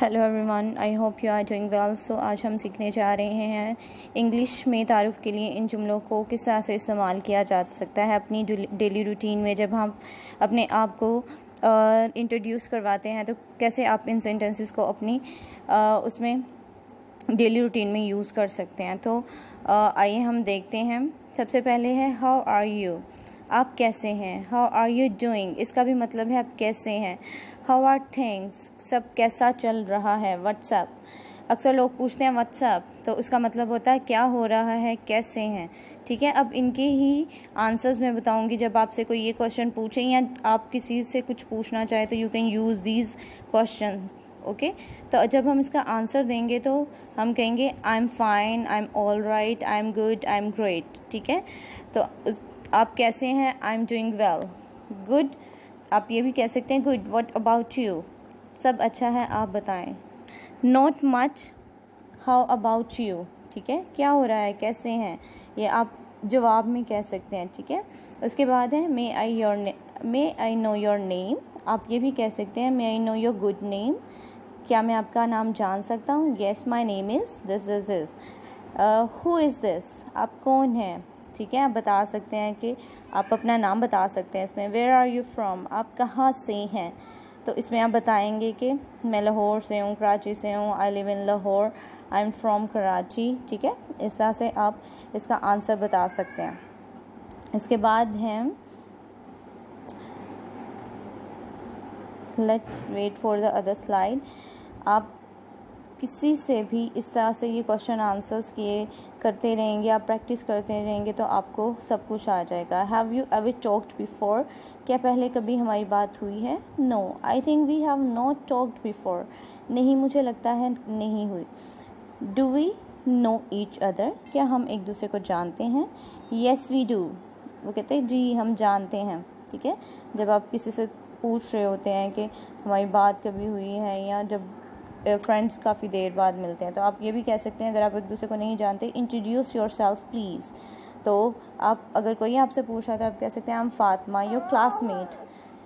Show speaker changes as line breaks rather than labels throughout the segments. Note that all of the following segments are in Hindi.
Hello everyone, I hope you are doing well. So आज हम सीखने जा रहे हैं इंग्लिश में तारुफ के लिए इन जुमलों को किस तरह से इस्तेमाल किया जा सकता है अपनी डेली रूटीन में। जब हम अपने आप को इंट्रोड्यूस करवाते हैं तो कैसे आप इन सेंटेंसेस को अपनी उसमें डेली रूटीन में यूज़ कर सकते हैं। तो आइए हम देखते हैं। सबसे पहले है हाउ आर यू, आप कैसे हैं। हाउ आर यू डूइंग, इसका भी मतलब है आप कैसे हैं। हाउ आर थिंग्स, सब कैसा चल रहा है। व्हाट्सअप, अक्सर लोग पूछते हैं व्हाट्सअप, तो उसका मतलब होता है क्या हो रहा है, कैसे हैं। ठीक है, अब इनके ही आंसर्स मैं बताऊंगी। जब आपसे कोई ये क्वेश्चन पूछे या आप किसी से कुछ पूछना चाहे तो you can use these question. Okay, तो जब हम इसका आंसर देंगे तो हम कहेंगे I am fine, I am all right, I am good, I am great. ठीक है, तो आप कैसे हैं, I am doing well. Good, आप ये भी कह सकते हैं गुड, व्हाट अबाउट यू, सब अच्छा है, आप बताएं। Not much, how about you. ठीक है, क्या हो रहा है, कैसे हैं, ये आप जवाब में कह सकते हैं। ठीक है, उसके बाद है may I know your name, आप ये भी कह सकते हैं may I know your good name, क्या मैं आपका नाम जान सकता हूँ। Yes my name is this is this. Who is this, आप कौन हैं। ठीक है, आप बता सकते हैं कि आप अपना नाम बता सकते हैं इसमें। वेयर आर यू फ्रॉम, आप कहाँ से हैं, तो इसमें आप बताएंगे कि मैं लाहौर से हूँ, कराची से हूँ, I live in Lahore, I am from Karachi. ठीक है, इस तरह से आप इसका आंसर बता सकते हैं। इसके बाद हैं let wait for the other slide. आप किसी से भी इस तरह से ये क्वेश्चन आंसर्स किए करते रहेंगे, आप प्रैक्टिस करते रहेंगे तो आपको सब कुछ आ जाएगा। Have you ever talked before, क्या पहले कभी हमारी बात हुई है। No, I think we have not talked before, नहीं मुझे लगता है नहीं हुई। Do we know each other, क्या हम एक दूसरे को जानते हैं। येस वी डू, वो कहते हैं जी हम जानते हैं। ठीक है, जब आप किसी से पूछ रहे होते हैं कि हमारी बात कभी हुई है, या जब फ्रेंड्स काफ़ी देर बाद मिलते हैं, तो आप ये भी कह सकते हैं अगर आप एक दूसरे को नहीं जानते, इंट्रोड्यूस योर सेल्फ प्लीज़। तो आप अगर कोई आपसे पूछ रहा है तो आप कह सकते हैं I am Fatima your classmate,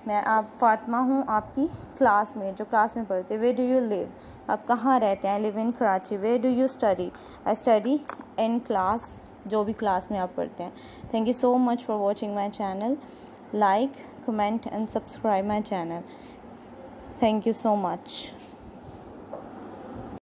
मैं आप फातिमा हूँ आपकी क्लासमेट जो क्लास में पढ़ते। वे डू यू लिव, आप कहाँ रहते हैं। I live in Karachi. Way do you study, I study in class, जो भी क्लास में आप पढ़ते हैं। Thank you so much for watching my channel. Like, comment and subscribe my channel. Thank you so much.